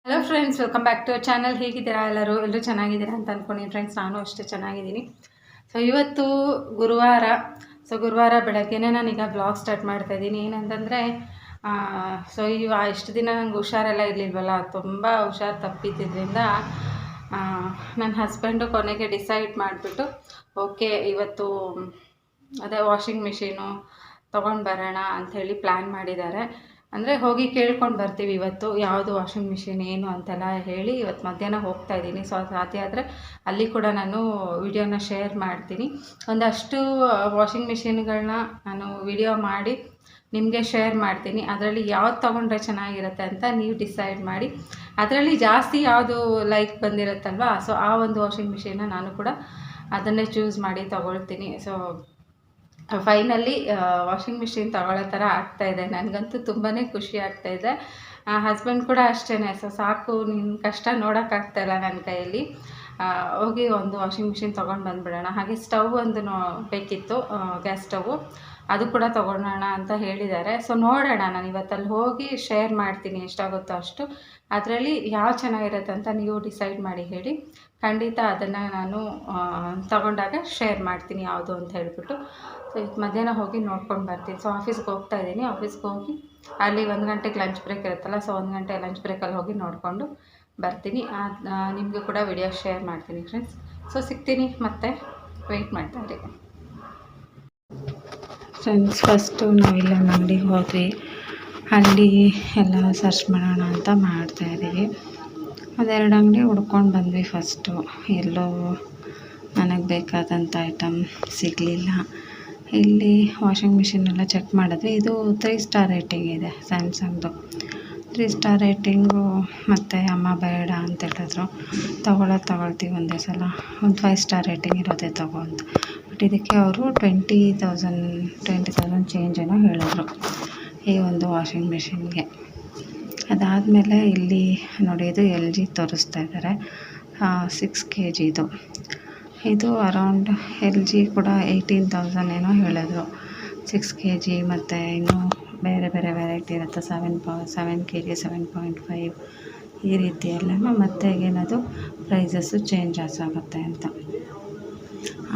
Hello friends, welcome back to channel. ಹೇಗಿದ್ದೀರಾ? ಎಲ್ಲರೂ ಚೆನ್ನಾಗಿದ್ದೀರಾ ಅಂತ ಅಂದ್ಕೊಂಡಿದ್ದೀನಿ ಫ್ರೆಂಡ್ಸ್. ನಾನು ಅಷ್ಟೇ ಚೆನ್ನಾಗಿದ್ದೀನಿ. ಸೊ ಇವತ್ತು ಗುರುವಾರ ಬೆಳಗ್ಗೆನೇ ನಾನೀಗ ಬ್ಲಾಗ್ ಸ್ಟಾರ್ಟ್ ಮಾಡ್ತಾಯಿದ್ದೀನಿ. ಏನಂತಂದರೆ ಇಷ್ಟು ದಿನ ನಂಗೆ ಹುಷಾರೆಲ್ಲ ಇರಲಿಲ್ವಲ್ಲ, ತುಂಬ ಹುಷಾರು ತಪ್ಪಿದ್ದರಿಂದ ನನ್ನ ಹಸ್ಬೆಂಡು ಕೊನೆಗೆ ಡಿಸೈಡ್ ಮಾಡಿಬಿಟ್ಟು ಓಕೆ ಇವತ್ತು ಅದೇ ವಾಷಿಂಗ್ ಮಿಷಿನು ತೊಗೊಂಡು ಬರೋಣ ಅಂಥೇಳಿ ಪ್ಲ್ಯಾನ್ ಮಾಡಿದ್ದಾರೆ. ಅಂದರೆ ಹೋಗಿ ಕೇಳ್ಕೊಂಡು ಬರ್ತೀವಿ ಇವತ್ತು ಯಾವುದು ವಾಷಿಂಗ್ ಮಿಷಿನ್ ಏನು ಅಂತೆಲ್ಲ ಹೇಳಿ ಇವತ್ತು ಮಧ್ಯಾಹ್ನ ಹೋಗ್ತಾ ಇದ್ದೀನಿ. ಸೊ ಸಾಧ್ಯ ಆದರೆ ಅಲ್ಲಿ ಕೂಡ ನಾನು ವಿಡಿಯೋನ ಶೇರ್ ಮಾಡ್ತೀನಿ. ಒಂದಷ್ಟು ವಾಷಿಂಗ್ ಮಿಷಿನ್ಗಳನ್ನ ನಾನು ವಿಡಿಯೋ ಮಾಡಿ ನಿಮಗೆ ಶೇರ್ ಮಾಡ್ತೀನಿ. ಅದರಲ್ಲಿ ಯಾವ್ದು ತೊಗೊಂಡ್ರೆ ಚೆನ್ನಾಗಿರುತ್ತೆ ಅಂತ ನೀವು ಡಿಸೈಡ್ ಮಾಡಿ. ಅದರಲ್ಲಿ ಜಾಸ್ತಿ ಯಾವುದು ಲೈಕ್ ಬಂದಿರುತ್ತಲ್ವ, ಸೊ ಆ ಒಂದು ವಾಷಿಂಗ್ ಮಿಷಿನ್ನ ನಾನು ಕೂಡ ಅದನ್ನೇ ಚೂಸ್ ಮಾಡಿ ತೊಗೊಳ್ತೀನಿ. ಸೊ ಫೈನಲಿ ವಾಷಿಂಗ್ ಮಿಷಿನ್ ತಗೊಳ್ಳೋ ಥರ ಆಗ್ತಾಯಿದೆ. ನನಗಂತೂ ತುಂಬಾ ಖುಷಿ ಆಗ್ತಾಯಿದೆ. ಹಸ್ಬೆಂಡ್ ಕೂಡ ಅಷ್ಟೇ. ಸೊ ಸಾಕು, ನಿನ್ನ ಕಷ್ಟ ನೋಡೋಕ್ಕಾಗ್ತಾಯಿಲ್ಲ ನನ್ನ ಕೈಯಲ್ಲಿ, ಹೋಗಿ ಒಂದು ವಾಷಿಂಗ್ ಮಿಷಿನ್ ತೊಗೊಂಡು ಬಂದುಬಿಡೋಣ. ಹಾಗೆ ಸ್ಟವ್ ಒಂದು ಬೇಕಿತ್ತು, ಗ್ಯಾಸ್ ಸ್ಟವ್ವು, ಅದು ಕೂಡ ತೊಗೊಳ್ಳೋಣ ಅಂತ ಹೇಳಿದ್ದಾರೆ. ಸೊ ನೋಡೋಣ, ನಾನು ಇವತ್ತಲ್ಲಿ ಹೋಗಿ ಶೇರ್ ಮಾಡ್ತೀನಿ ಎಷ್ಟಾಗುತ್ತೋ ಅಷ್ಟು. ಅದರಲ್ಲಿ ಯಾವ ಚೆನ್ನಾಗಿರುತ್ತೆ ಅಂತ ನೀವು ಡಿಸೈಡ್ ಮಾಡಿ ಹೇಳಿ. ಖಂಡಿತ ಅದನ್ನು ನಾನು ತಗೊಂಡಾಗ ಶೇರ್ ಮಾಡ್ತೀನಿ ಯಾವುದು ಅಂತ ಹೇಳಿಬಿಟ್ಟು. ಸೊ ಇವತ್ತು ಮಧ್ಯಾಹ್ನ ಹೋಗಿ ನೋಡ್ಕೊಂಡು ಬರ್ತೀನಿ. ಸೊ ಆಫೀಸ್ಗೆ ಹೋಗ್ತಾ ಇದ್ದೀನಿ. ಆಫೀಸ್ಗೆ ಹೋಗಿ ಅಲ್ಲಿ 1 ಗಂಟೆಗೆ ಲಂಚ್ ಬ್ರೇಕ್ ಇರುತ್ತಲ್ಲ, ಸೊ 1 ಗಂಟೆ ಲಂಚ್ ಬ್ರೇಕಲ್ಲಿ ಹೋಗಿ ನೋಡಿಕೊಂಡು ಬರ್ತೀನಿ. ನಿಮಗೂ ಕೂಡ ವಿಡಿಯೋ ಶೇರ್ ಮಾಡ್ತೀನಿ ಫ್ರೆಂಡ್ಸ್. ಸೊ ಸಿಗ್ತೀನಿ, ಮತ್ತೆ ವೆಯ್ಟ್ ಮಾಡ್ತಾಯಿರಿ ಫ್ರೆಂಡ್ಸ್. ಫಸ್ಟು ನಾವಿಲ್ಲೊಂದು ಅಂಗಡಿಗೆ ಹೋದ್ವಿ. ಅಲ್ಲಿ ಎಲ್ಲ ಸರ್ಚ್ ಮಾಡೋಣ ಅಂತ ಮಾಡ್ತಾಯಿದ್ದೀವಿ. ಒಂದೆರಡು ಅಂಗಡಿ ಹುಡ್ಕೊಂಡು ಬಂದ್ವಿ. ಫಸ್ಟು ಎಲ್ಲೋ ನನಗೆ ಬೇಕಾದಂಥ ಐಟಮ್ ಸಿಗಲಿಲ್ಲ. ಇಲ್ಲಿ ವಾಷಿಂಗ್ ಮಿಷಿನೆಲ್ಲ ಚೆಕ್ ಮಾಡಿದ್ವಿ. ಇದು 3 ಸ್ಟಾರ್ ರೇಟಿಂಗ್ ಇದೆ, ಸ್ಯಾಮ್ಸಂಗ್ದು 3 ಸ್ಟಾರ್ ರೇಟಿಂಗು. ಮತ್ತು ಅಮ್ಮ ಬೇಡ ಅಂತ ಹೇಳಿದ್ರು. ತಗೊಳ್ತೀವಿ ಒಂದೇ ಸಲ, ಒಂದು 5 ಸ್ಟಾರ್ ರೇಟಿಂಗ್ ಇರೋದೇ ತಗೋ ಅಂತ. ಬಟ್ ಇದಕ್ಕೆ ಅವರು 20,000 ಚೇಂಜ್ ಏನೋ ಹೇಳಿದ್ರು ಈ ಒಂದು ವಾಷಿಂಗ್ ಮಿಷಿನ್ಗೆ. ಅದಾದಮೇಲೆ ಇಲ್ಲಿ ನೋಡಿ, ಇದು LG ತೋರಿಸ್ತಾ ಇದ್ದಾರೆ, 6 kg ಇದು ಅರೌಂಡ್ LG ಕೂಡ 18,000 ಏನೋ ಹೇಳಿದ್ರು 6 kg. ಮತ್ತು ಇನ್ನೂ ಬೇರೆ ಬೇರೆ ವೆರೈಟಿ ಇರುತ್ತೆ, 7 kg, 7.5 ಈ ರೀತಿಯೆಲ್ಲ. ಮತ್ತು ಏನದು ಪ್ರೈಸಸ್ಸು ಚೇಂಜ್ ಆಗುತ್ತೆ ಅಂತ.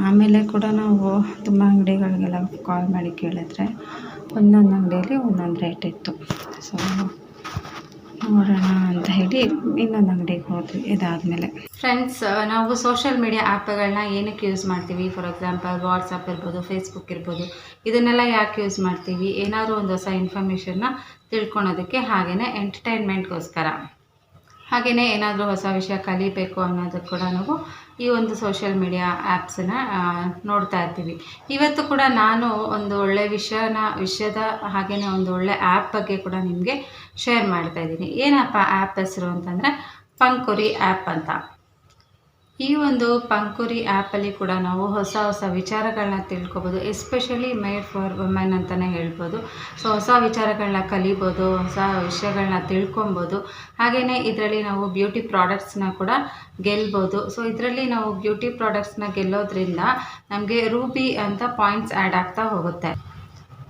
ಆಮೇಲೆ ಕೂಡ ನಾವು ತುಂಬ ಅಂಗಡಿಗಳಿಗೆಲ್ಲ ಕಾಲ್ ಮಾಡಿ ಕೇಳಿದ್ರೆ ಒಂದೊಂದು ಅಂಗಡಿಯಲ್ಲಿ ಒಂದೊಂದು ರೇಟ್ ಇತ್ತು. ಸೊ ನೋಡೋಣ ಅಂತ ಹೇಳಿ ಇನ್ನೊಂದು ಅಂಗಡಿಗೆ ಹೋದ್ವಿ. ಇದಾದಮೇಲೆ ಫ್ರೆಂಡ್ಸ್, ನಾವು ಸೋಷಿಯಲ್ ಮೀಡಿಯಾ ಆ್ಯಪ್ಗಳನ್ನ ಏನಕ್ಕೆ ಯೂಸ್ ಮಾಡ್ತೀವಿ? ಫಾರ್ ಎಕ್ಸಾಂಪಲ್ ವಾಟ್ಸಪ್ ಇರ್ಬೋದು, ಫೇಸ್ಬುಕ್ ಇರ್ಬೋದು, ಇದನ್ನೆಲ್ಲ ಯಾಕೆ ಯೂಸ್ ಮಾಡ್ತೀವಿ? ಏನಾದರೂ ಒಂದು ಹೊಸ ಇನ್ಫಾರ್ಮೇಷನ್ನ ತಿಳ್ಕೊಳೋದಕ್ಕೆ, ಹಾಗೆಯೇ ಎಂಟರ್ಟೈನ್ಮೆಂಟ್ಗೋಸ್ಕರ, ಹಾಗೆಯೇ ಏನಾದರೂ ಹೊಸ ವಿಷಯ ಕಲಿಬೇಕು ಅನ್ನೋದಕ್ಕೆ ಕೂಡ ನಾವು ಈ ಒಂದು ಸೋಷಿಯಲ್ ಮೀಡಿಯಾ ಆ್ಯಪ್ಸನ್ನ ನೋಡ್ತಾ ಇರ್ತೀವಿ. ಇವತ್ತು ಕೂಡ ನಾನು ಒಂದು ಒಳ್ಳೆಯ ವಿಷಯದ ಹಾಗೆಯೇ ಒಂದು ಒಳ್ಳೆಯ ಆ್ಯಪ್ ಬಗ್ಗೆ ಕೂಡ ನಿಮಗೆ ಶೇರ್ ಮಾಡ್ತಾಯಿದ್ದೀನಿ. ಏನಪ್ಪ ಆ್ಯಪ್ ಹೆಸರು ಅಂತಂದರೆ ಪಂಖುರಿ ಆ್ಯಪ್ ಅಂತ. ಈ ಒಂದು ಪಂಖುರಿ ಆ್ಯಪಲ್ಲಿ ಕೂಡ ನಾವು ಹೊಸ ವಿಚಾರಗಳನ್ನ ತಿಳ್ಕೊಬೋದು. ಎಸ್ಪೆಷಲಿ ಮೇಡ್ ಫಾರ್ ವುಮೆನ್ ಅಂತಲೇ ಹೇಳ್ಬೋದು. ಸೊ ಹೊಸ ವಿಚಾರಗಳನ್ನ ಕಲಿಬೋದು, ಹೊಸ ವಿಷಯಗಳನ್ನ ತಿಳ್ಕೊಬೋದು. ಹಾಗೆಯೇ ಇದರಲ್ಲಿ ನಾವು ಬ್ಯೂಟಿ ಪ್ರಾಡಕ್ಟ್ಸ್ನ ಕೂಡ ಗೆಲ್ಬೋದು. ಸೊ ಇದರಲ್ಲಿ ನಾವು ಬ್ಯೂಟಿ ಪ್ರಾಡಕ್ಟ್ಸ್ನ ಗೆಲ್ಲೋದ್ರಿಂದ ನಮಗೆ ರೂಬಿ ಅಂತ ಪಾಯಿಂಟ್ಸ್ ಆ್ಯಡ್ ಆಗ್ತಾ ಹೋಗುತ್ತೆ.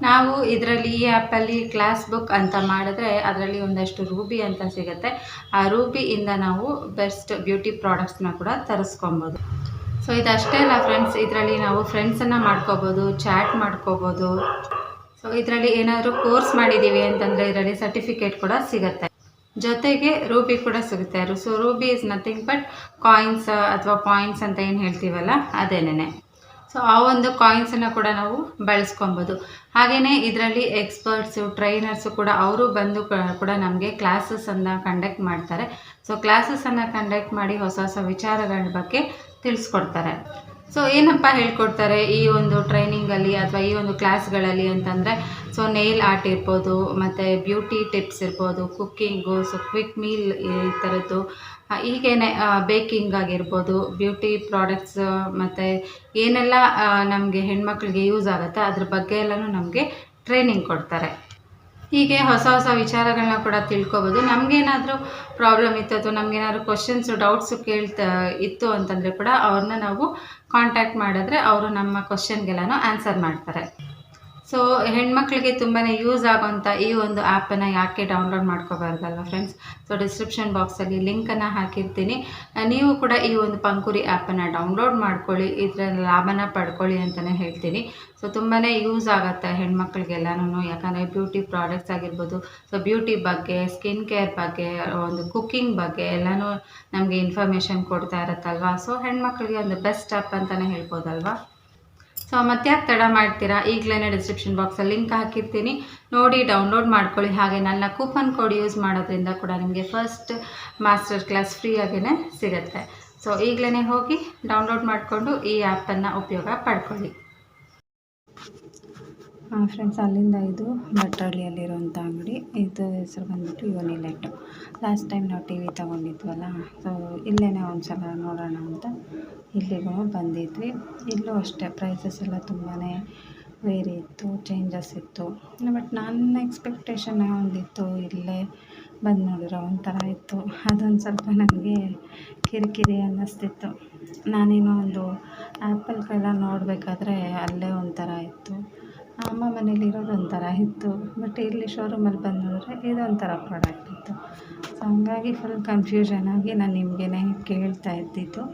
ನಾವು ಇದರಲ್ಲಿ ಈ ಆ್ಯಪಲ್ಲಿ ಕ್ಲಾಸ್ ಬುಕ್ ಅಂತ ಮಾಡಿದ್ರೆ ಅದರಲ್ಲಿ ಒಂದಷ್ಟು ರೂಬಿ ಅಂತ ಸಿಗುತ್ತೆ. ಆ ರೂಬಿಯಿಂದ ನಾವು ಬೆಸ್ಟ್ ಬ್ಯೂಟಿ ಪ್ರಾಡಕ್ಟ್ಸ್ನ ಕೂಡ ತರಿಸ್ಕೊಬೋದು. ಸೊ ಇದಷ್ಟೇ ಅಲ್ಲ ಫ್ರೆಂಡ್ಸ್, ಇದರಲ್ಲಿ ನಾವು ಫ್ರೆಂಡ್ಸನ್ನು ಮಾಡ್ಕೋಬೋದು, ಚಾಟ್ ಮಾಡ್ಕೋಬೋದು. ಸೊ ಇದರಲ್ಲಿ ಏನಾದರೂ ಕೋರ್ಸ್ ಮಾಡಿದ್ದೀವಿ ಅಂತಂದರೆ ಇದರಲ್ಲಿ ಸರ್ಟಿಫಿಕೇಟ್ ಕೂಡ ಸಿಗುತ್ತೆ, ಜೊತೆಗೆ ರೂಬಿ ಕೂಡ ಸಿಗುತ್ತೆ. So Ruby is nothing but coins ಅಥವಾ ಪಾಯಿಂಟ್ಸ್ ಅಂತ ಏನು ಹೇಳ್ತೀವಲ್ಲ, ಅದೇನೇ. ಸೊ ಆ ಒಂದು ಕಾಯಿನ್ಸನ್ನು ಕೂಡ ನಾವು ಬಳಸ್ಕೊಬೋದು. ಹಾಗೆಯೇ ಇದರಲ್ಲಿ ಎಕ್ಸ್ಪರ್ಟ್ಸು, ಟ್ರೈನರ್ಸು ಕೂಡ ಅವರು ಬಂದು ಕೂಡ ನಮಗೆ ಕ್ಲಾಸಸ್ಸನ್ನು ಕಂಡಕ್ಟ್ ಮಾಡ್ತಾರೆ. ಸೊ ಕ್ಲಾಸಸ್ಸನ್ನು ಕಂಡಕ್ಟ್ ಮಾಡಿ ಹೊಸ ವಿಚಾರಗಳ ಬಗ್ಗೆ ತಿಳಿಸ್ಕೊಡ್ತಾರೆ. ಸೊ ಏನಪ್ಪ ಹೇಳ್ಕೊಡ್ತಾರೆ ಈ ಒಂದು ಟ್ರೈನಿಂಗಲ್ಲಿ ಅಥವಾ ಈ ಒಂದು ಕ್ಲಾಸ್ಗಳಲ್ಲಿ ಅಂತಂದರೆ, ಸೊ ನೇಲ್ ಆರ್ಟ್ ಇರ್ಬೋದು, ಮತ್ತು ಬ್ಯೂಟಿ ಟಿಪ್ಸ್ ಇರ್ಬೋದು, ಕುಕ್ಕಿಂಗು, ಸೊ ಕ್ವಿಕ್ ಮೀಲ್ ಈ ಥರದ್ದು, ಹೀಗೇನೆ ಬೇಕಿಂಗ್ ಆಗಿರ್ಬೋದು, ಬ್ಯೂಟಿ ಪ್ರಾಡಕ್ಟ್ಸ್, ಮತ್ತು ಏನೆಲ್ಲ ನಮಗೆ ಹೆಣ್ಮಕ್ಳಿಗೆ ಯೂಸ್ ಆಗುತ್ತೆ ಅದ್ರ ಬಗ್ಗೆ ಎಲ್ಲನೂ ನಮಗೆ ಟ್ರೈನಿಂಗ್ ಕೊಡ್ತಾರೆ. ಹೀಗೆ ಹೊಸ ವಿಚಾರಗಳನ್ನ ಕೂಡ ತಿಳ್ಕೊಬೋದು. ನಮಗೇನಾದರೂ ಪ್ರಾಬ್ಲಮ್ ಇತ್ತು ಅಥವಾ ನಮಗೇನಾದರೂ ಕ್ವಶನ್ಸು, ಡೌಟ್ಸು ಇತ್ತು ಅಂತಂದರೆ ಕೂಡ ಅವ್ರನ್ನ ನಾವು ಕಾಂಟ್ಯಾಕ್ಟ್ ಮಾಡಿದ್ರೆ ಅವರು ನಮ್ಮ ಕ್ವಶನ್ಗೆಲ್ಲನೂ ಆನ್ಸರ್ ಮಾಡ್ತಾರೆ. ಸೊ ಹೆಣ್ಮಕ್ಳಿಗೆ ತುಂಬಾ ಯೂಸ್ ಆಗೋಂಥ ಈ ಒಂದು ಆ್ಯಪನ್ನು ಯಾಕೆ ಡೌನ್ಲೋಡ್ ಮಾಡ್ಕೋಬಾರ್ದಲ್ವ ಫ್ರೆಂಡ್ಸ್. ಸೊ ಡಿಸ್ಕ್ರಿಪ್ಷನ್ ಬಾಕ್ಸಲ್ಲಿ ಲಿಂಕನ್ನು ಹಾಕಿರ್ತೀನಿ. ನೀವು ಕೂಡ ಈ ಒಂದು ಪಂಖುರಿ ಆ್ಯಪನ್ನು ಡೌನ್ಲೋಡ್ ಮಾಡ್ಕೊಳ್ಳಿ, ಇದರ ಲಾಭನ ಪಡ್ಕೊಳ್ಳಿ ಅಂತಲೇ ಹೇಳ್ತೀನಿ. ಸೊ ತುಂಬಾ ಯೂಸ್ ಆಗುತ್ತೆ ಹೆಣ್ಮಕ್ಳಿಗೆಲ್ಲನೂ, ಯಾಕಂದರೆ ಬ್ಯೂಟಿ ಪ್ರಾಡಕ್ಟ್ಸ್ ಆಗಿರ್ಬೋದು, ಸೊ ಬ್ಯೂಟಿ ಬಗ್ಗೆ, ಸ್ಕಿನ್ ಕೇರ್ ಬಗ್ಗೆ, ಒಂದು ಕುಕ್ಕಿಂಗ್ ಬಗ್ಗೆ ಎಲ್ಲನೂ ನಮಗೆ ಇನ್ಫಾರ್ಮೇಷನ್ ಕೊಡ್ತಾ ಇರುತ್ತಲ್ವ. ಸೊ ಹೆಣ್ಮಕ್ಳಿಗೆ ಒಂದು ಬೆಸ್ಟ್ ಆ್ಯಪ್ ಅಂತಲೇ ಹೇಳ್ಬೋದಲ್ವ. ಸೊ ಮತ್ತೆ ಯಾಕೆ ತಡ ಮಾಡ್ತೀರಾ, ಈಗಲೇ ಡಿಸ್ಕ್ರಿಪ್ಷನ್ ಬಾಕ್ಸಲ್ಲಿ ಲಿಂಕ್ ಹಾಕಿರ್ತೀನಿ, ನೋಡಿ ಡೌನ್ಲೋಡ್ ಮಾಡ್ಕೊಳ್ಳಿ. ಹಾಗೆ ನನ್ನ ಕೂಪನ್ ಕೋಡ್ ಯೂಸ್ ಮಾಡೋದ್ರಿಂದ ಕೂಡ ನಿಮಗೆ ಫಸ್ಟ್ ಮಾಸ್ಟರ್ ಕ್ಲಾಸ್ ಫ್ರೀಯಾಗೇ ಸಿಗುತ್ತೆ. ಸೊ ಈಗಲೇ ಹೋಗಿ ಡೌನ್ಲೋಡ್ ಮಾಡಿಕೊಂಡು ಈ ಆ್ಯಪನ್ನು ಉಪಯೋಗ ಪಡ್ಕೊಳ್ಳಿ. ಫ್ರೆಂಡ್ಸ್, ಅಲ್ಲಿಂದ ಇದು ಭಟ್ರಳ್ಳಿಯಲ್ಲಿರುವಂಥ ಅಂಗಡಿ, ಇದು ಹೆಸರು ಬಂದ್ಬಿಟ್ಟು ಯೂನಿಲೆಟ್. ಲಾಸ್ಟ್ ಟೈಮ್ ನಾವು ಟಿ ವಿ ತೊಗೊಂಡಿದ್ವಲ್ಲ, ಸೊ ಇಲ್ಲೇ ಒಂದು ಸಲ ನೋಡೋಣ ಅಂತ ಇಲ್ಲಿಗೂ ಬಂದಿದ್ವಿ. ಇಲ್ಲೂ ಅಷ್ಟೇ ಪ್ರೈಸಸ್ ಎಲ್ಲ ತುಂಬಾ ವೇರಿ ಇತ್ತು, ಚೇಂಜಸ್ ಇತ್ತು. ಬಟ್ ನನ್ನ ಎಕ್ಸ್ಪೆಕ್ಟೇಷನ್ ಒಂದಿತ್ತು, ಇಲ್ಲೇ ಬಂದು ನೋಡಿರೋ ಒಂಥರ ಇತ್ತು. ಅದೊಂದು ಸ್ವಲ್ಪ ನನಗೆ ಕಿರಿಕಿರಿ ಅನ್ನಿಸ್ತಿತ್ತು. ನಾನೇನೋ ಒಂದು ಆ್ಯಪಲ್ಗೆಲ್ಲ ನೋಡಬೇಕಾದ್ರೆ ಅಲ್ಲೇ ಒಂಥರ ಇತ್ತು, ಅಮ್ಮ ಮನೇಲಿ ಇರೋದು ಒಂಥರ ಇತ್ತು. ಬಟ್ ಇಲ್ಲಿ ಶೋರೂಮಲ್ಲಿ ಬಂದು ನೋಡಿದ್ರೆ ಇದೊಂಥರ ಪ್ರಾಡಕ್ಟ್ ಇತ್ತು. ಸೊ ಹಂಗಾಗಿ ಫುಲ್ ಕನ್ಫ್ಯೂಷನ್ ಆಗಿ ನಾನು ನಿಮಗೇ ಕೇಳ್ತಾ ಇದ್ದಿದ್ದು.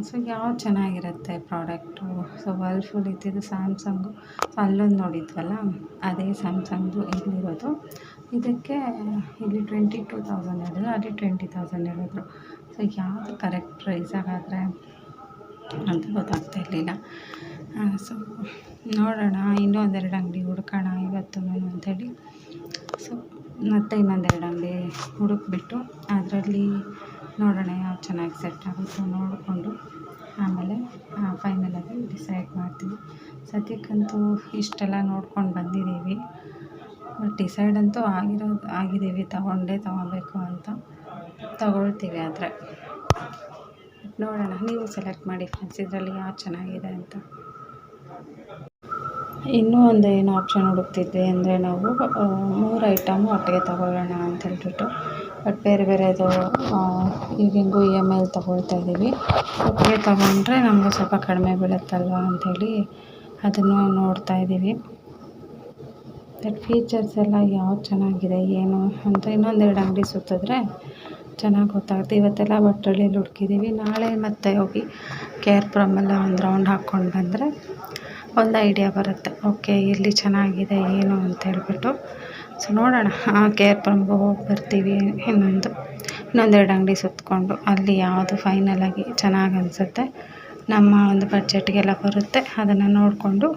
ಸೊ ಯಾವ್ದು ಚೆನ್ನಾಗಿರುತ್ತೆ ಪ್ರಾಡಕ್ಟು. ಸೊ ವರ್ಲ್ಫುಲ್ ಇದ್ದಿದ್ದು ಸ್ಯಾಮ್ಸಂಗು, ಸೊ ಅಲ್ಲೊಂದು ನೋಡಿದ್ವಲ್ಲ ಅದೇ ಸ್ಯಾಮ್ಸಂಗ್ದು ಇಲ್ಲಿರೋದು. ಇದಕ್ಕೆ ಇಲ್ಲಿ 22,000 ಹೇಳಿದ್ರು, ಅಲ್ಲಿ 20,000 ಹೇಳಿದ್ರು. ಸೊ ಯಾವುದು ಕರೆಕ್ಟ್ ಪ್ರೈಸ್ ಹಾಗಾದರೆ ಅಂತ ಗೊತ್ತಾಗ್ತಾ ಇರಲಿಲ್ಲ. ಸೊ ನೋಡೋಣ, ಇನ್ನೂ ಒಂದೆರಡು ಅಂಗಡಿ ಹುಡ್ಕೋಣ ಇವತ್ತು ಅಂಥೇಳಿ. ಸೊ ಮತ್ತೆ ಇನ್ನೊಂದೆರಡು ಅಂಗಡಿ ಹುಡುಕ್ಬಿಟ್ಟು ಅದರಲ್ಲಿ ನೋಡೋಣ ಯಾವ್ದು ಚೆನ್ನಾಗಿ ಸೆಟ್ ಆಗುತ್ತೋ ನೋಡಿಕೊಂಡು ಆಮೇಲೆ ಫೈನಲಾಗಿ ಡಿಸೈಡ್ ಮಾಡ್ತೀವಿ. ಸದ್ಯಕ್ಕಂತೂ ಇಷ್ಟೆಲ್ಲ ನೋಡ್ಕೊಂಡು ಬಂದಿದ್ದೀವಿ, ಬಟ್ ಡಿಸೈಡ್ ಅಂತೂ ಆಗಿದ್ದೀವಿ, ತೊಗೊಬೇಕು ಅಂತ. ತೊಗೊಳ್ತೀವಿ ಆದರೆ ನೋಡೋಣ. ನೀವು ಸೆಲೆಕ್ಟ್ ಮಾಡಿ ಫ್ರೆಂಡ್ಸ್, ಇದರಲ್ಲಿ ಯಾವ್ದು ಚೆನ್ನಾಗಿದೆ ಅಂತ. ಇನ್ನೂ ಒಂದು ಏನು ಆಪ್ಷನ್ ಹುಡುಕ್ತಿದ್ವಿ ಅಂದರೆ, ನಾವು 3 ಐಟಮು ಒಟ್ಟಿಗೆ ತೊಗೊಳ್ಳೋಣ ಅಂತ ಹೇಳ್ಬಿಟ್ಟು, ಬಟ್ ಬೇರೆ ಬೇರೆದು ಈಗ ಹೆಂಗೂ EMI ತೊಗೊಳ್ತಾ ಇದ್ದೀವಿ. ಒಟ್ಟಿಗೆ ತೊಗೊಂಡ್ರೆ ನಮಗೂ ಸ್ವಲ್ಪ ಕಡಿಮೆ ಬೀಳುತ್ತಲ್ವ ಅಂಥೇಳಿ ಅದನ್ನು ನೋಡ್ತಾ ಇದ್ದೀವಿ. ಬಟ್ ಫೀಚರ್ಸ್ ಎಲ್ಲ ಯಾವ್ದು ಚೆನ್ನಾಗಿದೆ ಏನು ಅಂತ ಇನ್ನೊಂದೆರಡು ಅಂಗಡಿ ಸುತ್ತಿದ್ರೆ ಚೆನ್ನಾಗಿ ಗೊತ್ತಾಗುತ್ತೆ. ಇವತ್ತೆಲ್ಲ ಭಟ್ರಳ್ಳಿಯಲ್ಲಿ ಹುಡುಕಿದ್ದೀವಿ, ನಾಳೆ ಮತ್ತೆ ಹೋಗಿ KRPುರಮೆಲ್ಲ ಒಂದು ರೌಂಡ್ ಹಾಕ್ಕೊಂಡು ಬಂದರೆ ಒಂದು ಐಡಿಯಾ ಬರುತ್ತೆ. ಓಕೆ, ಇಲ್ಲಿ ಚೆನ್ನಾಗಿದೆ ಏನು ಅಂತ ಹೇಳ್ಬಿಟ್ಟು. ಸೊ ನೋಡೋಣ, KRPುರಮ್ಗೆ ಹೋಗಿ ಬರ್ತೀವಿ. ಇನ್ನೊಂದೆರಡು ಅಂಗಡಿ ಸುತ್ತಕೊಂಡು ಅಲ್ಲಿ ಯಾವುದು ಫೈನಲಾಗಿ ಚೆನ್ನಾಗಿ ಅನಿಸುತ್ತೆ, ನಮ್ಮ ಒಂದು ಬಡ್ಜೆಟ್ಗೆಲ್ಲ ಬರುತ್ತೆ, ಅದನ್ನು ನೋಡಿಕೊಂಡು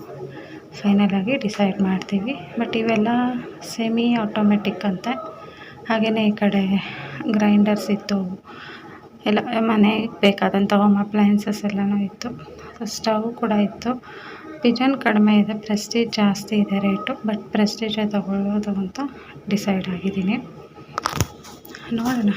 ಫೈನಲಾಗಿ ಡಿಸೈಡ್ ಮಾಡ್ತೀವಿ. ಬಟ್ ಇವೆಲ್ಲ ಸೆಮಿ ಆಟೋಮೆಟಿಕ್ ಅಂತೆ. ಹಾಗೆಯೇ ಈ ಕಡೆ ಗ್ರೈಂಡರ್ಸ್ ಇತ್ತು, ಎಲ್ಲ ಮನೆಗೆ ಬೇಕಾದಂಥ ಹೋಮ್ ಅಪ್ಲಯನ್ಸಸ್ ಎಲ್ಲನೂ ಇತ್ತು. ಸ್ಟವ್ ಕೂಡ ಇತ್ತು. ಪಿಜನ್ ಕಡಿಮೆ ಇದೆ, ಪ್ರೆಸ್ಟೀಜ್ ಜಾಸ್ತಿ ಇದೆ ರೇಟು. ಬಟ್ ಪ್ರೆಸ್ಟೀಜೇ ತೊಗೊಳ್ಳೋದು ಅಂತ ಡಿಸೈಡ್ ಆಗಿದ್ದೀನಿ. ನೋಡೋಣ.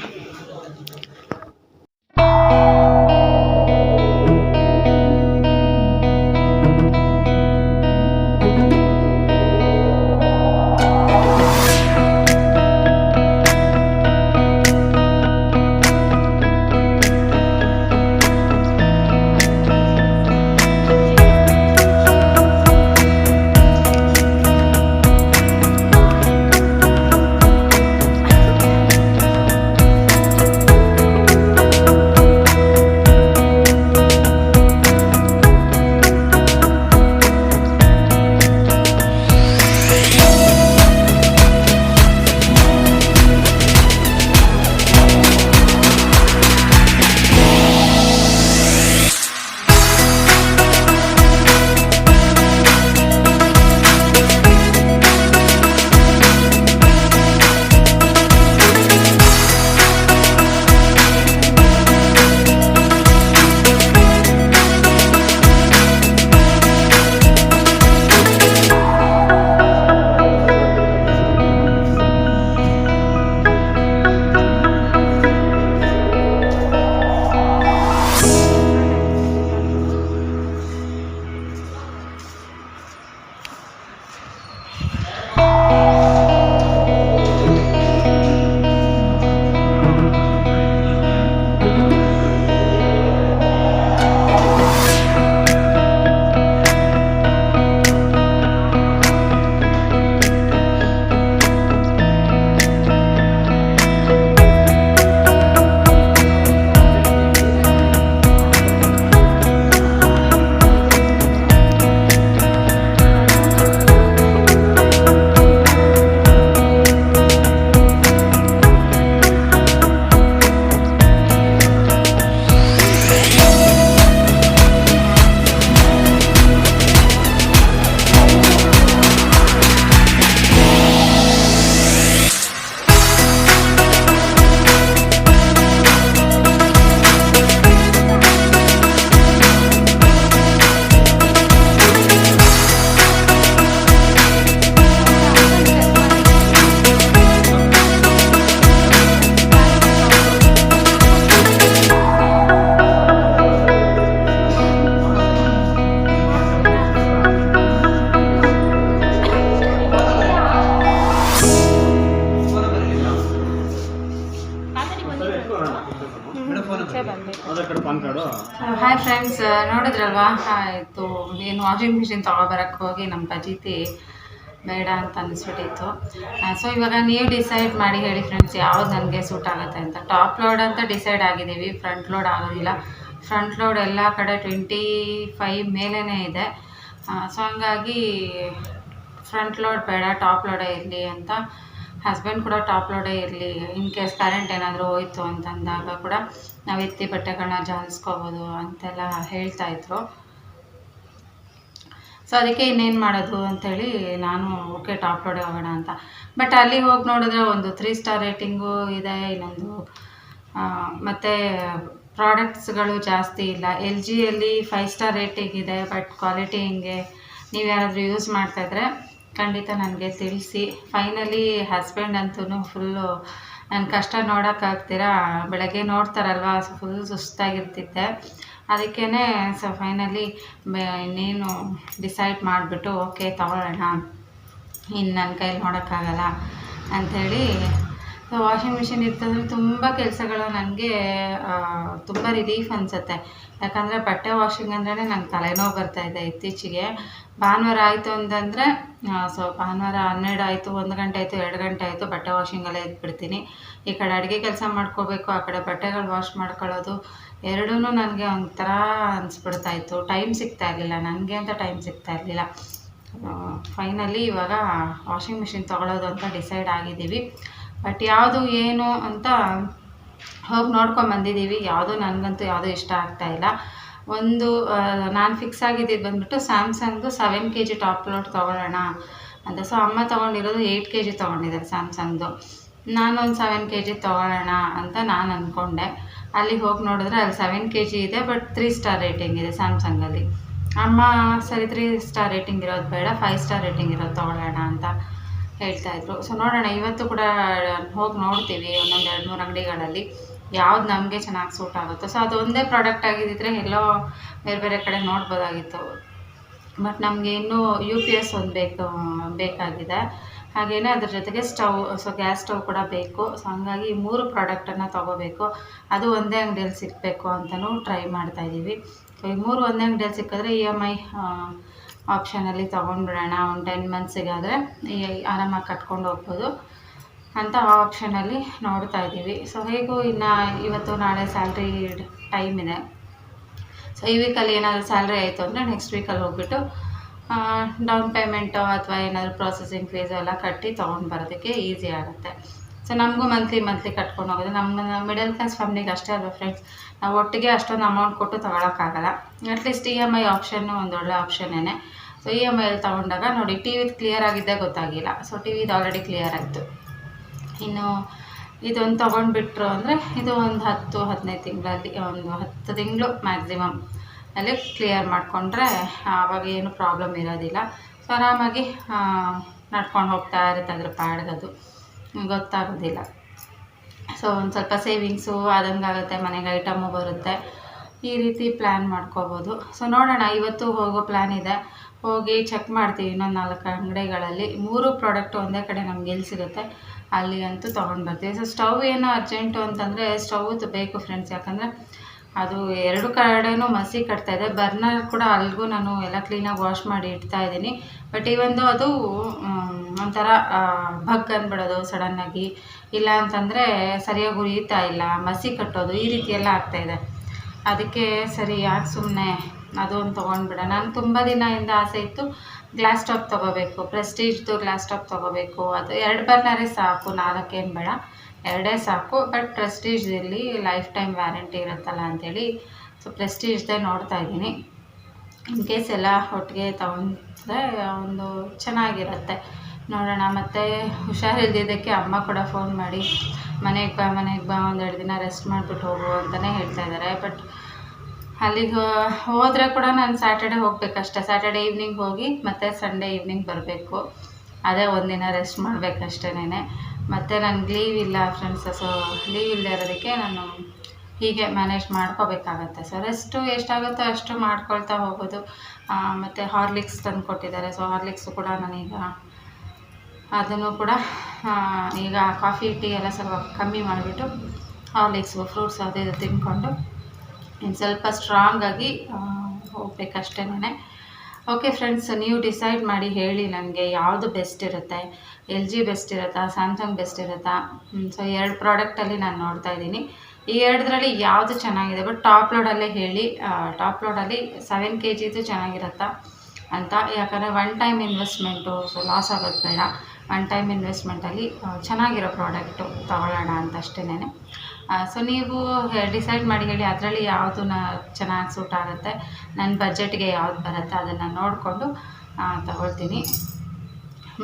ಹಾಯ್ ಫ್ರೆಂಡ್ಸ್, ನೋಡಿದ್ರಲ್ವಾ ಆಯಿತು ಏನು ವಾಷಿಂಗ್ ಮಿಷಿನ್ ತೊಗೊಬರಕ್ಕೆ ಹೋಗಿ ನಮ್ಮ ಪಜಿತಿ ಬೇಡ ಅಂತ ಅನಿಸ್ಬಿಟ್ಟಿತ್ತು. ಸೊ ಇವಾಗ ನೀವು ಡಿಸೈಡ್ ಮಾಡಿ ಹೇಳಿ ಫ್ರೆಂಡ್ಸ್, ಯಾವ್ದು ನನಗೆ ಸೂಟ್ ಆಗುತ್ತೆ ಅಂತ. ಟಾಪ್ ಲೋಡ್ ಅಂತ ಡಿಸೈಡ್ ಆಗಿದ್ದೀವಿ, ಫ್ರಂಟ್ ಲೋಡ್ ಆಗೋದಿಲ್ಲ. ಫ್ರಂಟ್ ಲೋಡ್ ಎಲ್ಲ ಕಡೆ 25 ಮೇಲೇ ಇದೆ. ಸೊ ಹಂಗಾಗಿ ಫ್ರಂಟ್ ಲೋಡ್ ಬೇಡ, ಟಾಪ್ ಲೋಡೇ ಇರಲಿ ಅಂತ. ಹಸ್ಬೆಂಡ್ ಕೂಡ ಟಾಪ್ ಲೋಡೇ ಇರಲಿ, ಇನ್ ಕೇಸ್ ಕರೆಂಟ್ ಏನಾದರೂ ಹೋಯ್ತು ಅಂತಂದಾಗ ಕೂಡ ನಾವು ಎತ್ತಿ ಬಟ್ಟೆಗಳನ್ನ ಜಾಲಿಸ್ಕೋಬೋದು ಅಂತೆಲ್ಲ ಹೇಳ್ತಾಯಿದ್ರು. ಸೊ ಅದಕ್ಕೆ ಇನ್ನೇನು ಮಾಡೋದು ಅಂಥೇಳಿ ನಾನು ಓಕೆ ಟಾಪ್ ಲೋಡೇ ಹೋಗೋಣ ಅಂತ. ಬಟ್ ಅಲ್ಲಿ ಹೋಗಿ ನೋಡಿದ್ರೆ ಒಂದು 3 ಸ್ಟಾರ್ ರೇಟಿಂಗು ಇದೆ, ಇನ್ನೊಂದು ಮತ್ತು ಪ್ರಾಡಕ್ಟ್ಸ್ಗಳು ಜಾಸ್ತಿ ಇಲ್ಲ. ಎಲ್ ಜಿಯಲ್ಲಿ 5 ಸ್ಟಾರ್ ರೇಟಿಂಗ್ ಇದೆ, ಬಟ್ ಕ್ವಾಲಿಟಿ ಹಿಂಗೆ. ನೀವು ಯಾರಾದರೂ ಯೂಸ್ ಮಾಡ್ತಾಯಿದ್ರೆ ಖಂಡಿತ ನನಗೆ ತಿಳಿಸಿ. ಫೈನಲಿ ಹಸ್ಬೆಂಡ್ ಅಂತೂ ಫುಲ್ಲು ನನ್ನ ಕಷ್ಟ ನೋಡೋಕ್ಕಾಗ್ತೀರಾ, ಬೆಳಗ್ಗೆ ನೋಡ್ತಾರಲ್ವ ಫುಲ್ ಸುಸ್ತಾಗಿರ್ತಿದ್ದೆ. ಅದಕ್ಕೇ ಸೊ ಫೈನಲಿ ಇನ್ನೇನು ಡಿಸೈಡ್ ಮಾಡಿಬಿಟ್ಟು ಓಕೆ ತೊಗೊಳ್ಳೋಣ, ಇನ್ನು ನನ್ನ ಕೈಲಿ ನೋಡೋಕ್ಕಾಗಲ್ಲ ಅಂಥೇಳಿ. ಸೊ ವಾಷಿಂಗ್ ಮಿಷಿನ್ ಇರ್ತಂದ್ರೆ ತುಂಬ ಕೆಲಸಗಳು ನನಗೆ ತುಂಬ ರಿಲೀಫ್ ಅನಿಸುತ್ತೆ. ಯಾಕಂದರೆ ಬಟ್ಟೆ ವಾಷಿಂಗ್ ಅಂದ್ರೆ ನಂಗೆ ತಲೆನೋವು ಬರ್ತಾಯಿದೆ ಇತ್ತೀಚೆಗೆ. ಭಾನುವಾರ ಆಯಿತು ಅಂತಂದರೆ ಸೊ ಭಾನುವಾರ 12 ಆಯಿತು, 1 ಗಂಟೆ ಆಯಿತು, 2 ಗಂಟೆ ಆಯಿತು, ಬಟ್ಟೆ ವಾಷಿಂಗಲ್ಲೇ ಎದ್ಬಿಡ್ತೀನಿ. ಈ ಕಡೆ ಅಡುಗೆ ಕೆಲಸ ಮಾಡ್ಕೋಬೇಕು, ಆ ಕಡೆ ಬಟ್ಟೆಗಳು ವಾಶ್ ಮಾಡ್ಕೊಳ್ಳೋದು, ಎರಡೂ ನನಗೆ ಒಂಥರ ಅನಿಸ್ಬಿಡ್ತಾಯಿತ್ತು. ಟೈಮ್ ಸಿಗ್ತಾಯಿರಲಿಲ್ಲ, ನನಗೆ ಅಂತ ಟೈಮ್ ಸಿಗ್ತಾಯಿರಲಿಲ್ಲ. ಫೈನಲಿ ಇವಾಗ ವಾಷಿಂಗ್ ಮಿಷಿನ್ ತೊಗೊಳ್ಳೋದು ಅಂತ ಡಿಸೈಡ್ ಆಗಿದ್ದೀವಿ. ಬಟ್ ಯಾವುದು ಏನು ಅಂತ ಹೋಗಿ ನೋಡ್ಕೊಂಬಂದಿದ್ದೀವಿ. ಯಾವುದೂ ನನಗಂತೂ ಯಾವುದೂ ಇಷ್ಟ ಆಗ್ತಾಯಿಲ್ಲ. ಒಂದು ನಾನು ಫಿಕ್ಸ್ ಆಗಿದ್ದಿದ್ದು ಬಂದುಬಿಟ್ಟು ಸ್ಯಾಮ್ಸಂಗ್ದು 7 kg ಟಾಪ್ ಲೋಡ್ ತೊಗೊಳ್ಳೋಣ ಅಂತ. ಸೊ ಅಮ್ಮ ತೊಗೊಂಡಿರೋದು 8 kg ತೊಗೊಂಡಿದ್ದಾರೆ ಸ್ಯಾಮ್ಸಂಗ್ದು. ನಾನೊಂದು 7 kg ತೊಗೊಳ್ಳೋಣ ಅಂತ ನಾನು ಅಂದ್ಕೊಂಡೆ. ಅಲ್ಲಿಗೆ ಹೋಗಿ ನೋಡಿದ್ರೆ ಅಲ್ಲಿ 7 kg ಇದೆ, ಬಟ್ 3 ಸ್ಟಾರ್ ರೇಟಿಂಗ್ ಇದೆ ಸ್ಯಾಮ್ಸಂಗಲ್ಲಿ. ಅಮ್ಮ ಸರಿ 3 ಸ್ಟಾರ್ ರೇಟಿಂಗ್ ಇರೋದು ಬೇಡ, 5 ಸ್ಟಾರ್ ರೇಟಿಂಗ್ ಇರೋದು ತೊಗೊಳ್ಳೋಣ ಅಂತ ಹೇಳ್ತಾಯಿದ್ರು. ಸೊ ನೋಡೋಣ, ಇವತ್ತು ಕೂಡ ಹೋಗಿ ನೋಡ್ತೀವಿ ಒಂದೊಂದು 2-3 ಅಂಗಡಿಗಳಲ್ಲಿ ಯಾವ್ದು ನಮಗೆ ಚೆನ್ನಾಗಿ ಸೂಟ್ ಆಗುತ್ತೋ. ಸೊ ಅದು ಒಂದೇ ಪ್ರಾಡಕ್ಟ್ ಆಗಿದ್ದಿದ್ರೆ ಎಲ್ಲೋ ಬೇರೆ ಬೇರೆ ಕಡೆ ನೋಡ್ಬೋದಾಗಿತ್ತು. ಬಟ್ ನಮಗೆ ಇನ್ನೂ UPS ಒಂದು ಬೇಕಾಗಿದೆ. ಹಾಗೆಯೇ ಅದ್ರ ಜೊತೆಗೆ ಸ್ಟವ್, ಸೊ ಗ್ಯಾಸ್ ಸ್ಟವ್ ಕೂಡ ಬೇಕು. ಸೊ ಹಂಗಾಗಿ 3 ಪ್ರಾಡಕ್ಟನ್ನು ತೊಗೋಬೇಕು. ಅದು ಒಂದೇ ಅಂಗಡಿಯಲ್ಲಿ ಸಿಗಬೇಕು ಅಂತಲೂ ಟ್ರೈ ಮಾಡ್ತಾಯಿದ್ದೀವಿ. ಸೊ ಈ 3 ಒಂದೇ ಅಂಗಡಿಯಲ್ಲಿ ಸಿಕ್ಕಿದ್ರೆ EMI ಆಪ್ಷನಲ್ಲಿ ತೊಗೊಂಡ್ಬಿಡೋಣ. ಒಂದು 10 ಮಂತ್ಸಿಗಾದರೆ ಆರಾಮಾಗಿ ಕಟ್ಕೊಂಡು ಹೋಗ್ಬೋದು ಅಂತ ಆಪ್ಷನಲ್ಲಿ ನೋಡ್ತಾ ಇದ್ದೀವಿ. ಸೊ ಹೇಗೂ ಇನ್ನು ಇವತ್ತು ನಾಳೆ ಸ್ಯಾಲ್ರಿ ಟೈಮ್ ಇದೆ. ಸೊ ಈ ವೀಕಲ್ಲಿ ಏನಾದರೂ ಸ್ಯಾಲ್ರಿ ಆಯಿತು ಅಂದರೆ ನೆಕ್ಸ್ಟ್ ವೀಕಲ್ಲಿ ಹೋಗ್ಬಿಟ್ಟು ಡೌನ್ ಪೇಮೆಂಟು ಅಥವಾ ಏನಾದರೂ ಪ್ರೊಸೆಸಿಂಗ್ ಫೀಸು ಎಲ್ಲ ಕಟ್ಟಿ ತೊಗೊಂಡು ಬರೋದಕ್ಕೆ ಈಸಿ ಆಗುತ್ತೆ. ಸೊ ನಮಗೂ ಮಂತ್ಲಿ ಕಟ್ಕೊಂಡು ಹೋಗೋದು. ನಮ್ಮ ಮಿಡಲ್ ಕ್ಲಾಸ್ ಫ್ಯಾಮಿಲಿಗೆ ಅಷ್ಟೇ ಅಲ್ವಾ ಫ್ರೆಂಡ್ಸ್, ನಾವು ಒಟ್ಟಿಗೆ ಅಷ್ಟೊಂದು ಅಮೌಂಟ್ ಕೊಟ್ಟು ತೊಗೊಳಕ್ಕಾಗಲ್ಲ. ಅಟ್ಲೀಸ್ಟ್ EMI ಆಪ್ಷನ್ನು ಒಂದು ಒಳ್ಳೆ ಆಪ್ಷನ್ನೇ. ಸೊ EMIಯಲ್ಲಿ ತೊಗೊಂಡಾಗ ನೋಡಿ, ಟಿವಿದು ಕ್ಲಿಯರ್ ಆಗಿದ್ದೇ ಗೊತ್ತಾಗಿಲ್ಲ. ಸೊ ಟಿವಿದು ಆಲ್ರೆಡಿ ಕ್ಲಿಯರ್ ಆಯಿತು. ಇನ್ನು ಇದೊಂದು ತೊಗೊಂಡ್ಬಿಟ್ರು ಅಂದರೆ ಇದು ಒಂದು 10-15 ತಿಂಗಳಲ್ಲಿ, ಒಂದು 10 ತಿಂಗಳು ಮ್ಯಾಕ್ಸಿಮಮ್ ಅಲ್ಲಿ ಕ್ಲಿಯರ್ ಮಾಡಿಕೊಂಡ್ರೆ ಆವಾಗ ಏನು ಪ್ರಾಬ್ಲಮ್ ಇರೋದಿಲ್ಲ. ಸೊ ಆರಾಮಾಗಿ ನಡ್ಕೊಂಡು ಹೋಗ್ತಾ ಇರುತ್ತೆ, ಅದ್ರ ಪಾಡ್ಗದು ಗೊತ್ತಾಗೋದಿಲ್ಲ. ಸೊ ಒಂದು ಸ್ವಲ್ಪ ಸೇವಿಂಗ್ಸು ಆದಂಗಾಗುತ್ತೆ, ಮನೆಗೆ ಐಟಮು ಬರುತ್ತೆ. ಈ ರೀತಿ ಪ್ಲ್ಯಾನ್ ಮಾಡ್ಕೋಬೋದು. ಸೊ ನೋಡೋಣ, ಇವತ್ತು ಹೋಗೋ ಪ್ಲ್ಯಾನ್ ಇದೆ. ಹೋಗಿ ಚೆಕ್ ಮಾಡ್ತೀವಿ ಇನ್ನೊಂದು 4 ಅಂಗಡಿಗಳಲ್ಲಿ. 3 ಪ್ರಾಡಕ್ಟು ಒಂದೇ ಕಡೆ ನಮ್ಗೆ ಎಲ್ಲಿ ಸಿಗುತ್ತೆ ಅಲ್ಲಿ ಅಂತೂ ತೊಗೊಂಡು ಬರ್ತೀವಿ. ಸೊ ಸ್ಟವ್ ಏನೋ ಅರ್ಜೆಂಟು ಅಂತಂದರೆ ಸ್ಟವ್ದು ಬೇಕು ಫ್ರೆಂಡ್ಸ್. ಯಾಕಂದರೆ ಅದು 2 ಕಡೆನೂ ಮಸಿ ಕಟ್ತಾಯಿದೆ. ಬರ್ನರ್ ಕೂಡ ಅಲ್ಲಿಗೂ ನಾನು ಎಲ್ಲ ಕ್ಲೀನಾಗಿ ವಾಶ್ ಮಾಡಿ ಇಡ್ತಾಯಿದ್ದೀನಿ. ಬಟ್ ಇವೊಂದು ಅದು ಒಂಥರ ಬಗ್ ಅಂದ್ಬಿಡೋದು ಸಡನ್ನಾಗಿ, ಇಲ್ಲ ಅಂತಂದರೆ ಸರಿಯಾಗಿ ಉರಿತಾ ಇಲ್ಲ, ಮಸಿ ಕಟ್ಟೋದು, ಈ ರೀತಿ ಎಲ್ಲ ಆಗ್ತಾಯಿದೆ. ಅದಕ್ಕೆ ಸರಿ ಯಾಕೆ ಸುಮ್ಮನೆ ಅದು ಒಂದು ತೊಗೊಂಡ್ಬಿಡ. ನಾನು ತುಂಬ ದಿನದಿಂದ ಆಸೆ ಇತ್ತು ಗ್ಲಾಸ್ ಟಾಪ್ ತೊಗೋಬೇಕು, ಪ್ರೆಸ್ಟೀಜ್ದು ಗ್ಲಾಸ್ ಟಾಪ್ ತೊಗೋಬೇಕು. ಅದು 2 ಬರ್ನರೇ ಸಾಕು, 4 ಏನು ಬೇಡ, 2 ಸಾಕು. ಬಟ್ ಪ್ರೆಸ್ಟೀಜ್ದಲ್ಲಿ ಲೈಫ್ ಟೈಮ್ ವ್ಯಾರಂಟಿ ಇರುತ್ತಲ್ಲ ಅಂಥೇಳಿ ಸೊ ಪ್ರೆಸ್ಟೀಜ್ದೇ ನೋಡ್ತಾ ಇದ್ದೀನಿ. ಇನ್ ಕೇಸ್ ಎಲ್ಲ ಒಟ್ಟಿಗೆ ತೊಗೊಂಡ್ರೆ ಒಂದು ಚೆನ್ನಾಗಿರುತ್ತೆ. ನೋಡೋಣ. ಮತ್ತು ಹುಷಾರಿಲ್ದಿದ್ದಕ್ಕೆ ಅಮ್ಮ ಕೂಡ ಫೋನ್ ಮಾಡಿ ಮನೆಗೆ ಬಾ, ಒಂದು 2 ದಿನ ರೆಸ್ಟ್ ಮಾಡಿಬಿಟ್ಟು ಹೋಗು ಅಂತಲೇ ಹೇಳ್ತಾಯಿದ್ದಾರೆ. ಬಟ್ ಅಲ್ಲಿಗೆ ಹೋದರೆ ಕೂಡ ನಾನು ಸ್ಯಾಟರ್ಡೆ ಹೋಗಬೇಕಷ್ಟೆ. ಸ್ಯಾಟರ್ಡೆ ಈವ್ನಿಂಗ್ ಹೋಗಿ ಮತ್ತು ಸಂಡೇ ಈವ್ನಿಂಗ್ ಬರಬೇಕು. ಅದೇ ಒಂದಿನ ರೆಸ್ಟ್ ಮಾಡಬೇಕಷ್ಟೇನೆ. ಮತ್ತು ನನಗೆ ಲೀವ್ ಇಲ್ಲ ಫ್ರೆಂಡ್ಸ್. ಸೊ ಲೀವ್ ಇಲ್ಲದೆ ಇರೋದಕ್ಕೆ ನಾನು ಹೀಗೆ ಮ್ಯಾನೇಜ್ ಮಾಡ್ಕೋಬೇಕಾಗತ್ತೆ. ಸೊ ರೆಸ್ಟು ಎಷ್ಟಾಗುತ್ತೋ ಅಷ್ಟು ಮಾಡ್ಕೊಳ್ತಾ ಹೋಗೋದು. ಮತ್ತು ಹಾರ್ಲಿಕ್ಸ್ ತಂದು ಕೊಟ್ಟಿದ್ದಾರೆ. ಸೊ ಹಾರ್ಲಿಕ್ಸು ಕೂಡ ನಾನೀಗ ಅದನ್ನು ಕೂಡ ಈಗ ಕಾಫಿ ಟೀ ಎಲ್ಲ ಸ್ವಲ್ಪ ಕಮ್ಮಿ ಮಾಡಿಬಿಟ್ಟು ಹಾರ್ಲಿಕ್ಸು ಫ್ರೂಟ್ಸ್ ಅದು ಇದು ತಿಂದ್ಕೊಂಡು ಇನ್ನು ಸ್ವಲ್ಪ ಸ್ಟ್ರಾಂಗಾಗಿ ಹೋಗ್ಬೇಕಷ್ಟೇನೆ. ಓಕೆ ಫ್ರೆಂಡ್ಸ್, ನೀವು ಡಿಸೈಡ್ ಮಾಡಿ ಹೇಳಿ ನನಗೆ ಯಾವುದು ಬೆಸ್ಟ್ ಇರುತ್ತೆ. ಎಲ್ ಜಿ ಬೆಸ್ಟ್ ಇರುತ್ತಾ, ಸ್ಯಾಮ್ಸಂಗ್ ಬೆಸ್ಟ್ ಇರುತ್ತಾ? ಸೊ 2 ಪ್ರಾಡಕ್ಟಲ್ಲಿ ನಾನು ನೋಡ್ತಾ ಇದ್ದೀನಿ. ಈ 2ರಲ್ಲಿ ಯಾವುದು ಚೆನ್ನಾಗಿದೆ, ಬಟ್ ಟಾಪ್ ಲೋಡಲ್ಲೇ ಹೇಳಿ. ಟಾಪ್ ಲೋಡಲ್ಲಿ 7 kgದು ಚೆನ್ನಾಗಿರುತ್ತಾ ಅಂತ. ಯಾಕಂದರೆ one time investment, so loss ಆಗೋದು ಬೇಡ. ಒನ್ ಟೈಮ್ ಇನ್ವೆಸ್ಟ್ಮೆಂಟಲ್ಲಿ ಚೆನ್ನಾಗಿರೋ ಪ್ರಾಡಕ್ಟು ತೊಗೊಳ್ಳೋಣ ಅಂತ ಅಷ್ಟೇನೆ. ಸೊ ನೀವು ಡಿಸೈಡ್ ಮಾಡಿ ಹೇಳಿ ಅದರಲ್ಲಿ ಯಾವುದು ಚೆನ್ನಾಗಿ ಸೂಟ್ ಆಗುತ್ತೆ, ನನ್ನ ಬಜೆಟ್ಗೆ ಯಾವ್ದು ಬರುತ್ತೆ ಅದನ್ನು ನೋಡಿಕೊಂಡು ತಗೊಳ್ತೀನಿ.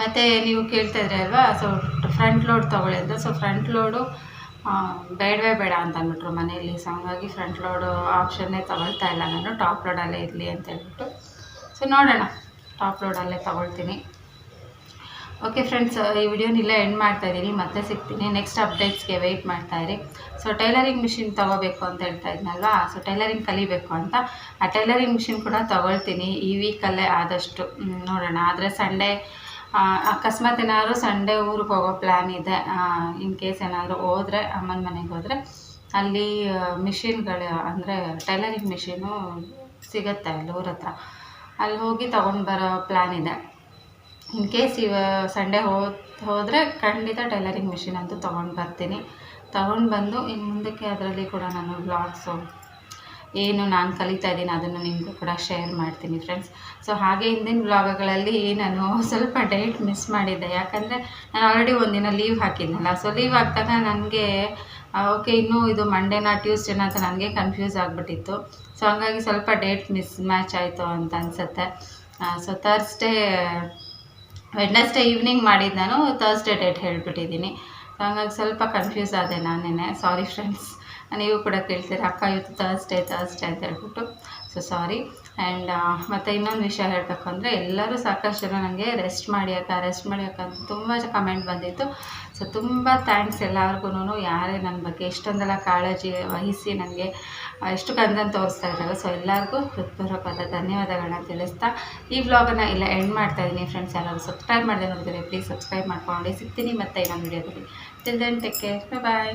ಮತ್ತು ನೀವು ಕೇಳ್ತಾ ಇದ್ರಿ ಅಲ್ವಾ, ಸೊ ಫ್ರಂಟ್ ಲೋಡ್ ತೊಗೊಳ್ಳಿ ಅಂತ. ಸೊ ಫ್ರಂಟ್ ಲೋಡು ಬೇಡವೇ ಬೇಡ ಅಂತ ಅಂದ್ಬಿಟ್ರು ಮನೆಯಲ್ಲಿ. ಸೊ ಹಂಗಾಗಿ ಫ್ರಂಟ್ ಲೋಡು ಆಪ್ಷನ್ನೇ ತೊಗೊಳ್ತಾ ಇಲ್ಲ ನಾನು, ಟಾಪ್ ಲೋಡಲ್ಲೇ ಇರಲಿ ಅಂತ ಹೇಳ್ಬಿಟ್ಟು. ಸೊ ನೋಡೋಣ, ಟಾಪ್ ಲೋಡಲ್ಲೇ ತೊಗೊಳ್ತೀನಿ. ಓಕೆ ಫ್ರೆಂಡ್ಸ್, ಈ ವಿಡಿಯೋನೆಲ್ಲ ಎಂಡ್ ಮಾಡ್ತಾಯಿದ್ದೀನಿ. ಮತ್ತೆ ಸಿಗ್ತೀನಿ ನೆಕ್ಸ್ಟ್ ಅಪ್ಡೇಟ್ಸ್ಗೆ ವೆಯ್ಟ್ ಮಾಡ್ತಾಯಿರಿ. ಸೊ ಟೈಲರಿಂಗ್ ಮಿಷಿನ್ ತೊಗೋಬೇಕು ಅಂತ ಹೇಳ್ತಾ ಇದ್ನಲ್ವಾ, ಸೊ ಟೈಲರಿಂಗ್ ಕಲಿಬೇಕು ಅಂತ. ಆ ಟೈಲರಿಂಗ್ ಮಿಷಿನ್ ಕೂಡ ತೊಗೊಳ್ತೀನಿ ಈ ವೀಕಲ್ಲೇ ಆದಷ್ಟು. ನೋಡೋಣ, ಆದರೆ ಸಂಡೇ ಅಕಸ್ಮಾತ್ ಏನಾದರೂ ಸಂಡೇ ಊರಿಗೆ ಹೋಗೋ ಪ್ಲ್ಯಾನ್ ಇದೆ. ಇನ್ ಕೇಸ್ ಏನಾದರೂ ಹೋದರೆ, ಅಮ್ಮನ ಮನೆಗೆ ಹೋದರೆ ಅಲ್ಲಿ ಮಿಷಿನ್ಗಳು ಅಂದರೆ ಟೈಲರಿಂಗ್ ಮಿಷಿನು ಸಿಗುತ್ತೆ ಅಲ್ಲಿ ಊರ ಹತ್ರ. ಅಲ್ಲಿ ಹೋಗಿ ತೊಗೊಂಡು ಬರೋ ಪ್ಲ್ಯಾನ್ ಇದೆ. ಇನ್ ಕೇಸ್ ಸಂಡೇ ಹೋದರೆ ಖಂಡಿತ ಟೈಲರಿಂಗ್ ಮಿಷಿನ್ ಅಂತೂ ತೊಗೊಂಡು ಬರ್ತೀನಿ. ತೊಗೊಂಡು ಬಂದು ಇನ್ನು ಮುಂದಕ್ಕೆ ಅದರಲ್ಲಿ ಕೂಡ ನಾನು ವ್ಲಾಗ್ಸು ಏನು ನಾನು ಕಲಿತಾ ಇದ್ದೀನಿ ಅದನ್ನು ನಿಮಗೂ ಕೂಡ ಶೇರ್ ಮಾಡ್ತೀನಿ ಫ್ರೆಂಡ್ಸ್. ಸೊ ಹಾಗೆ ಹಿಂದಿನ ವ್ಲಾಗ್ಗಳಲ್ಲಿ ನಾನು ಸ್ವಲ್ಪ ಡೇಟ್ ಮಿಸ್ ಮಾಡಿದ್ದೆ. ಯಾಕಂದರೆ ನಾನು ಆಲ್ರೆಡಿ ಒಂದಿನ ಲೀವ್ ಹಾಕಿದ್ನಲ್ಲ. ಸೊ ಲೀವ್ ಹಾಕಿದಾಗ ನನಗೆ ಓಕೆ ಇನ್ನೂ ಇದು ಮಂಡೇನಾ ಟ್ಯೂಸ್ಡೇನಾ ಅಂತ ನನಗೆ ಕನ್ಫ್ಯೂಸ್ ಆಗಿಬಿಟ್ಟಿತ್ತು. ಸೊ ಹಂಗಾಗಿ ಸ್ವಲ್ಪ ಡೇಟ್ ಮಿಸ್ ಮ್ಯಾಚ್ ಆಯಿತು ಅಂತ ಅನಿಸುತ್ತೆ. ಸೊ ವೆಡ್ನೆಸ್ಡೇ ಈವ್ನಿಂಗ್ ಮಾಡಿದ್ದು ನಾನು, ಥರ್ಸ್ಡೇ ಡೇಟ್ ಹೇಳಿಬಿಟ್ಟಿದ್ದೀನಿ. ಸೊ ಹಂಗಾಗಿ ಸ್ವಲ್ಪ ಕನ್ಫ್ಯೂಸ್ ಆದೆ ನಾನೇ. ಸಾರಿ ಫ್ರೆಂಡ್ಸ್, ನೀವು ಕೂಡ ಕೇಳ್ತೀರ ಅಕ್ಕ ಇವತ್ತು ಥರ್ಸ್ಡೇ ಅಂತ ಹೇಳ್ಬಿಟ್ಟು. So sorry. ಆ್ಯಂಡ್ ಮತ್ತು ಇನ್ನೊಂದು ವಿಷಯ ಹೇಳಬೇಕು ಅಂದರೆ, ಎಲ್ಲರೂ ಸಾಕಷ್ಟು ಜನ ನನಗೆ ರೆಸ್ಟ್ ಮಾಡಿ ಅಕ್ಕ ಅಂತ ತುಂಬ ಕಮೆಂಟ್ ಬಂದಿತ್ತು. ಸೊ ತುಂಬ ಥ್ಯಾಂಕ್ಸ್ ಎಲ್ಲರಿಗೂ, ಯಾರೇ ನನ್ನ ಬಗ್ಗೆ ಇಷ್ಟೊಂದೆಲ್ಲ ಕಾಳಜಿ ವಹಿಸಿ ನನಗೆ ಎಷ್ಟು ಕನ್ಸನ್ನು ತೋರಿಸ್ತಾ ಇದ್ದಾರೆ. ಸೊ ಎಲ್ಲರಿಗೂ ಹೃತ್ಪೂರ್ವಕವಾದ ಧನ್ಯವಾದಗಳನ್ನ ತಿಳಿಸ್ತಾ ಈ ವ್ಲಾಗನ್ನು ಎಲ್ಲ ಎಂಡ್ ಮಾಡ್ತಾಯಿದ್ದೀನಿ ಫ್ರೆಂಡ್ಸ್. ಯಾರಾದರೂ ಸಬ್ಸ್ಕ್ರೈಬ್ ಮಾಡದೆ ನೋಡಿದರೆ ಪ್ಲೀಸ್ ಸಬ್ಸ್ಕ್ರೈಬ್ ಮಾಡ್ಕೊಂಡು ಸಿಗ್ತೀನಿ ಮತ್ತೆ ಇನ್ನೊಂದು ವಿಡಿಯೋದಲ್ಲಿ. ಟಿಲ್ ದೆನ್ ಟೇಕ್ ಕೇರ್, ಬಾಯ್.